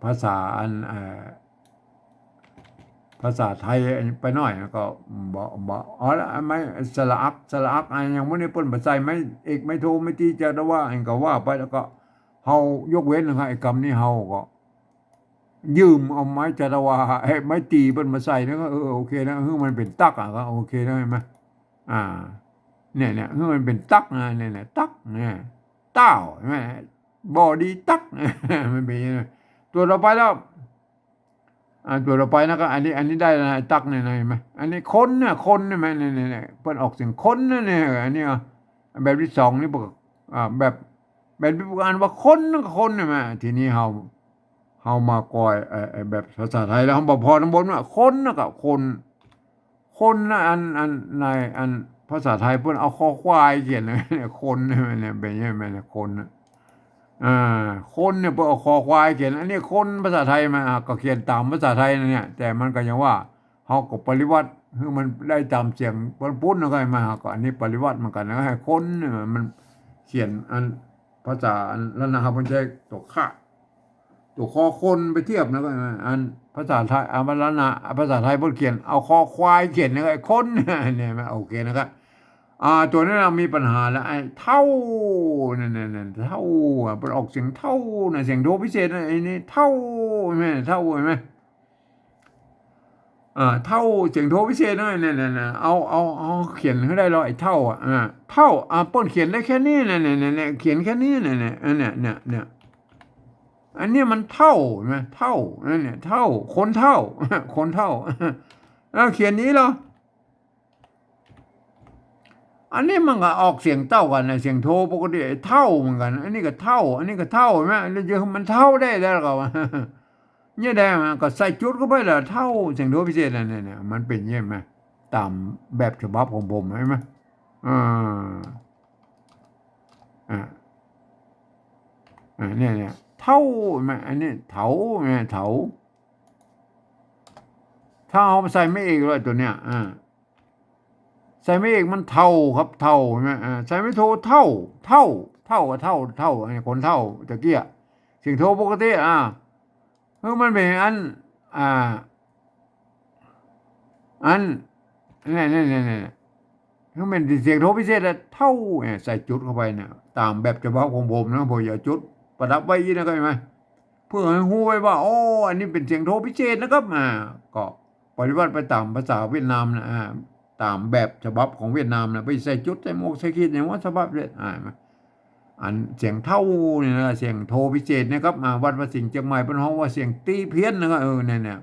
ภาษาอันภาษาไทยไปหน่อยก็บอกละไม่สระอักอย่างพวกนี้เปิ้นภาษาไม่เอกไม่โทไม่ตีจะได้ว่าเองก็ว่าไปแล้วก็เฮายกเว้นนะครับไอ้คำนี้เฮาก็ยืมเอาไม้จะได้ว่าไม้ตีเปิ้นมาใส่นะก็โอเคนะมันเป็นตักก็โอเคนะเห็นไหมอ่าเนี่ยมันเป็นตักนะเนี่ยตักเนี่ยเต้าใช่ไหมบอดี้ตักมันเป็นยังไงตัวต่อไปแล้วตัวต่อไปนะครับอันนี้ได้นะตักเนี่ยเห็นไหมอันนี้คนเนี่ยไหมเนี่ยเพิ่นออกเสียงคนเนี่ยอันนี้แบบที่สองนี่บอกแบบที่อ่านว่าคนเนี่ยไหมทีนี้เฮามากอยแบบภาษาไทยแล้วเฮาบ่พอทั้งบนว่าคนนะกับคนนะอันในอันภ ภาษาไทยเพิ่นเอาคอควายเขียนเนี่ยคนเนี่ยเป็นยังไงเนี่ยคนอ่คนเนี่ยเพิ่นเอาคอควายเขียนอันนี้คนภาษาไทยมาก็เขียนตามภาษาไทยนะเนี่ยแต่มันก็ยังว่าเฮาก็ปริวัติคือมันได้ตามเสียงปุ้นแล้วก็มาก็อันนี้ปริวัติเหมือนกันนะให้คนเนี่ยมันเขียนอันภาษาอันแล้วนะครับเพิ่นใช้ตัวค่าตัวคอคนไปเทียบนะก็อันภาษาไทยบาลนะภาษาไทยเพิ่นเขียนเอาคอควายเขียนนะไอ้คนเนี่ยโอเคนะครับตัวนี้เรามีปัญหาแล้วไอ้เท่านั่นเท่ามันออกเสียงเท่านะเสียงโดพิเศษนะไอ้นี่เท่าใช่ไหมเท่าใช่ไหมเท่าเสียงโทพิเศษนะเนี่ยเอาเขียนให้ได้หรอไอ้เท่าเท่าเปิ้นเขียนได้แค่นี้เนี่ยเขียนแค่นี้เนี่ยอันนี้มันเท่าใช่ไหมเท่าเนี่ยเท่าคนเท่าคนเท่าแล้วเขียนนี้เหรออันนี้มันก็ออกเสียงเท่ากันนะเสียงโทปกติเท่าเหมือนกันอันนี้ก็เท่าอันนี้ก็เท่าใช่ไหมแล้วมันเท่าได้แล้วก็เนี่ยได้มันก็ใส่จุดเข้าไปแล้วเท่าเสียงโทพิเศษเนี่ยมันเป็นยังไงไหมตามแบบฉบับของผมใช่ไหมอ่าอ่าเนี่ยเท่าไหมอันนี้เถาเนี่ยเถาถ้าเอาไปใส่ไม่เอกเลยตัวเนี้ยใส่ไม่เอกมันเท่าครับเท่าใช่ไหมใส่ไม่โทเท่ากับเท่าไอ้คนเท่าตะเกียเสียงโทปกติมันเป็นอันเนี่ยคือมันเสียงโทพิเศษเท่าใส่จุดเข้าไปเนี่ยตามแบบฉบับของผมนะผมอย่าจุดประดับไว้นะก็ใช่ไหมเพื่อให้รู้ไว้ว่าโอ้อันนี้เป็นเสียงโทพิเศษนะครับก็ปฏิบัติไปตามภาษาเวียดนามนะตามแบบฉบับของเวียดนามนะไปใส่จุดใส่หมวกใส่ขีดอย่างว่าฉบับเลยอันเสียงเท่าเนี่ยนะเสียงโทพิเศษนะครับวัดพระสิงห์เชียงใหม่เป็นห้องว่าเสียงตีเพี้ยนนะครับเนี่ย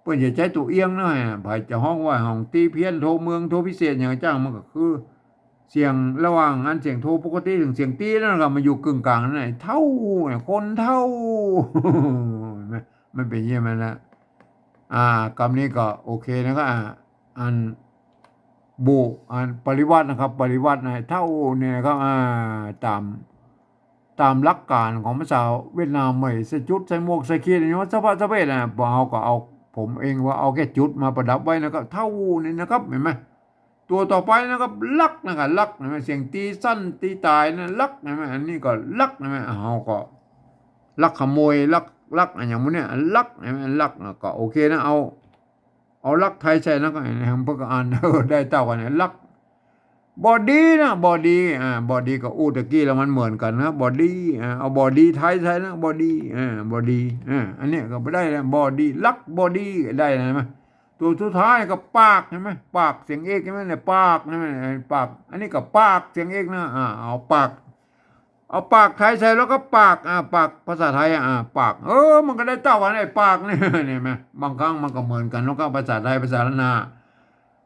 เพื่อนจะใช้ตัวเอียงนะไผ่จะห้องว่าห้องตีเพี้ยนโทเมืองโทพิเศษอย่างจ้างมันก็คือเสียงระหว่างอันเสียงโทปกติถึงเสียงตีนั่นก็มาอยู่กึ่งกลางนั่นเท่าคนเท่าไม่เป็นอย่างนั้นนะกรรมนี้ก็โอเคนะครับอันบุอันปริวัตินะครับปริวัติเท่าเนี่ยนะครับตามหลักการของภาษาเวียดนามใหม่ใส่จุดใส่หมวกใส่ขีดอย่างว่าสะพะสะเปดเอาก็เอาผมเองว่าเอาแค่จุดมาประดับไว้นะครับเท่านี่นะครับเห็นไหมตัวต่อไปนะครับลักนะครับลักนะเสียงตีสั้นตีตายนะลักนะอันนี้ก็ลักนะเอาก็ลักขโมยลักอย่างนี้ลักนะลักก็โอเคนะเอาลักไทยใส่นะก็เพื่ออ่านได้เท่ากันเนี่ยลักบอดี้นะบอดี้บอดี้กับอูตะกี้แล้วมันเหมือนกันนะบอดี้เอาบอดี้ไทยใช่นะบอดี้บอดี้อันนี้ก็ไม่ได้แล้วบอดี้ลักบอดี้ได้ไหมตัวสุดท้ายก็ปากใช่ไหมปากเสียงเอกใช่ไหมเนี่ยปากใช่ไหมปากอันนี้ก็ปากเสียงเอกนะเอาปากไทยใส่แล้วก็ปากปากภาษาไทยปากมันก็ได้เท่ากันไอ้ปากนี่ไหมบางครั้งมันก็เหมือนกันแล้วก็ภาษาไทยภาษาละนา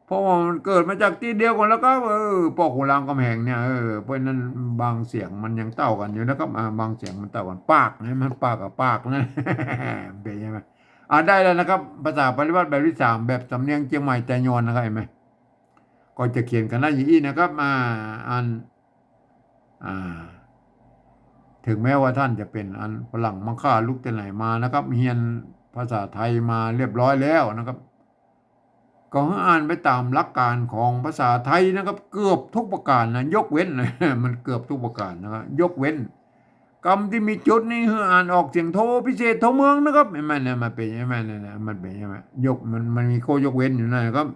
เพราะว่ามันเกิดมาจากที่เดียวกันแล้วก็ปอกหัวรามคำแหงเนี่ยเพราะนั้นบางเสียงมันยังเต่ากันอยู่นะครับบางเสียงมันเต่ากันปากนี่มันปากกับปากนะเป็นยังไงได้แล้วนะครับภาษาปริวัติแบบที่3แบบสำเนียงเชียงใหม่แต่ยอนนะครับเห็นไหมก็จะเขียนกันได้อย่างนี้นะครับอันถึงแม้ว่าท่านจะเป็นอันฝรั่งมังค่าลุกแต่ไหนมานะครับเรียนภาษาไทยมาเรียบร้อยแล้วนะครับก็อ่านไปตามหลักการของภาษาไทยนะครับเกือบทุกประการนะยกเว้นมันเกือบทุกประการนะครับยกเว้นคำที่มีจุดนี่คืออ่านออกเสียงโทพิเศษโทเมืองนะครับมันเนี่ยมันเป็นยังไงเนี่ยมันเป็นยังไงมันมีข้อยกเว้นอยู่นะครับ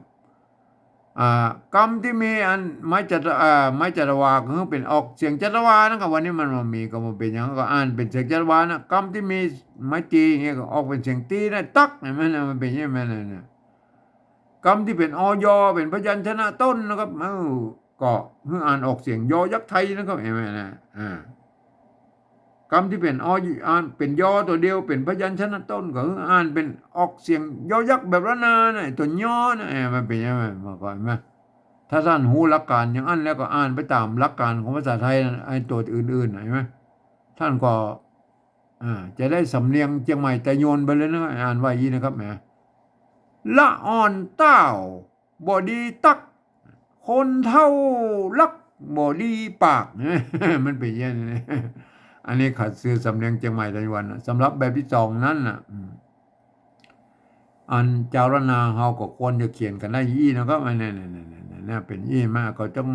คำที่มีอันไม้จัตวาคือเป็นออกเสียงจัตวานะครับวันนี้มันมีก็มันเป็นอย่างก็อ่านเป็นเสียงจัตวานะคำที่มีไม้ตีเงี้ยก็ออกเป็นเสียงตีนะตักมันเป็นยังไงเนี่ยคำที่เป็นอยเป็นพยัญชนะต้นนะครับก็คืออ่านออกเสียงยอยักษ์ไทยนะครับเห็นไหมนะคำที่เป็นอ่านเป็นยอตัวเดียวเป็นพยัญชนะต้นก็คืออ่านเป็นออกเสียงยอยักษ์แบบละนานะตัวยอนะมันเป็นยังไงมาก่อนไหมถ้าท่านหูหลักการอย่างอันแล้วก็อ่านไปตามหลักการของภาษาไทยไอ้ตัวอื่นๆเห็นไหมท่านก็จะได้สำเนียงเชียงใหม่แต่โยนไปเลยนะอ่านไว้ยีนะครับแหมละอ่อนเต้าบอดีตัก คนเท่าลักบ่ดีปาก มันเป็นอย่างนี้ อันนี้ขัดซื้อสำเนียงเชียงใหม่ไต้หวันสำหรับแบบที่สองนั้นน่ะอันเจ้ารนาเฮาก็ควรจะเขียนกันได้ยี่นะครับอันนี้เนี่ยเป็นยี่มากก็ต้อง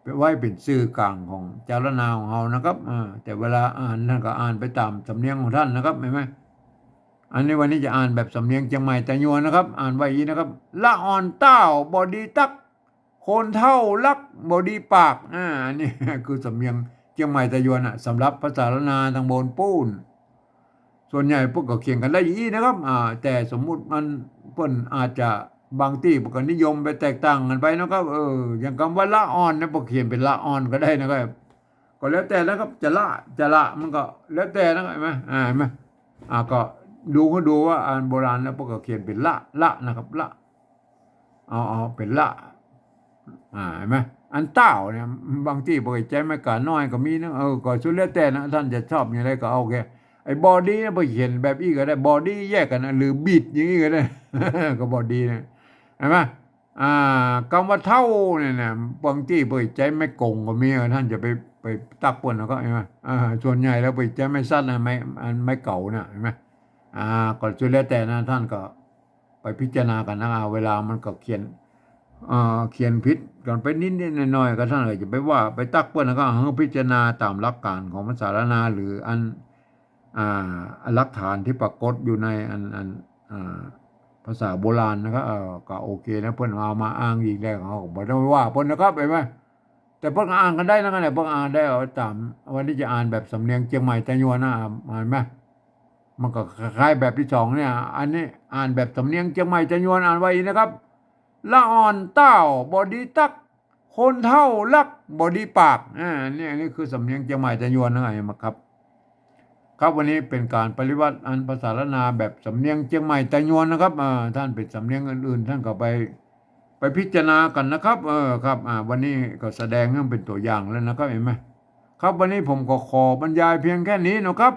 ไปไว้เป็นสื่อกลางของเจ้ารนาของเฮานะครับแต่เวลาอ่านท่านก็อ่านไปตามสำเนียงของท่านนะครับเห็นไหมอันนี้วันนี้จะอ่านแบบสำเนียงเชียงใหม่ไต้หวันนะครับอ่านไว้ยี่นะครับละอ่อนเต้าบอดีตักคนเท่าลักบอดีปากอันนี้ คือสำเนียงเชียงใหม่ไต้หวันสำหรับภาษาละนาทางโบนปูนส่วนใหญ่พวกก็เขียนกันได้อย่างนี้นะครับแต่สมมุติมันเพิ่นอาจจะบางที่พวกก็นิยมไปแตกต่างกันไปนะครับอย่างคำว่าละอ่อนนะพวกเขียนเป็นละอ่อนก็ได้นะครับก็แล้วแต่นะครับจะละมันก็แล้วแต่นะครับเห็นไหมเห็นไหมก็ดูว่าอันโบราณแล้วพวกก็เขียนเป็นละนะครับละเอาเป็นละเห็นไหมอันเต้าเนี่ยบางที่พวกใจไม่กล้าน้อยก็มีนะก็สุดแล้วแต่นะท่านจะชอบอย่างไรก็เอาแค่ไอ้บอดี้นะพอเขียนแบบอีกก็ได้บอดี้แยกกันนะหรือบิดอย่างนี้ก็ได้ ก็บอดี้นะเห็นไหมคำว่าเท่าเนี่ยนะบางที่ไปใจไม่กงก็มีท่านจะไปตักปนแล้วก็เห็นไหมส่วนใหญ่แล้วไปใจไม่สั้นนะไม่เก่านะเห็นไหมก็สุดแล้วแต่นะท่านก็ไปพิจารณากันนะเวลามันก็เขียนผิดกันไปนิดๆหน่อยๆก็ท่านก็จะไปว่าไปตักเปิ้นแล้วก็ให้พิจารณาตามหลักการของภาษาละนาหรือหลักฐานที่ปรากฏอยู่ในภาษาโบราณนะครับก็โอเคนะเพิ่นเอามาอ้างอีกแล้วเขาก็บ่ได้ว่าเพิ่นนะครับเห็นไหมแต่เพิ่นก็อ่านกันได้นะเนี่ยเพิ่นอ่านได้ตามวันนี้จะอ่านแบบสำเนียงเชียงใหม่ไต้หวันนะเห็นไหมมันก็คล้ายๆแบบที่สองเนี่ยอันนี้อ่านแบบสำเนียงเชียงใหม่ไต้หวันอ่านไว้นะครับละอ่อนเต้าบอดีตักคนเท่าลักบอดีปากนี่คือสำเนียงเชียงใหม่ไต้หวันนะไงมาครับครับวันนี้เป็นการปฏิวัติอันภาษาละนาแบบสำเนียงเชียงใหม่ไต้หวันนะครับท่านเป็นสำเนียงอื่นๆท่านก็ไปพิจารณากันนะครับครับวันนี้ก็แสดงให้เป็นตัวอย่างแล้วนะครับเห็นไหมครับวันนี้ผมก็ขอบรรยายเพียงแค่นี้นะครับ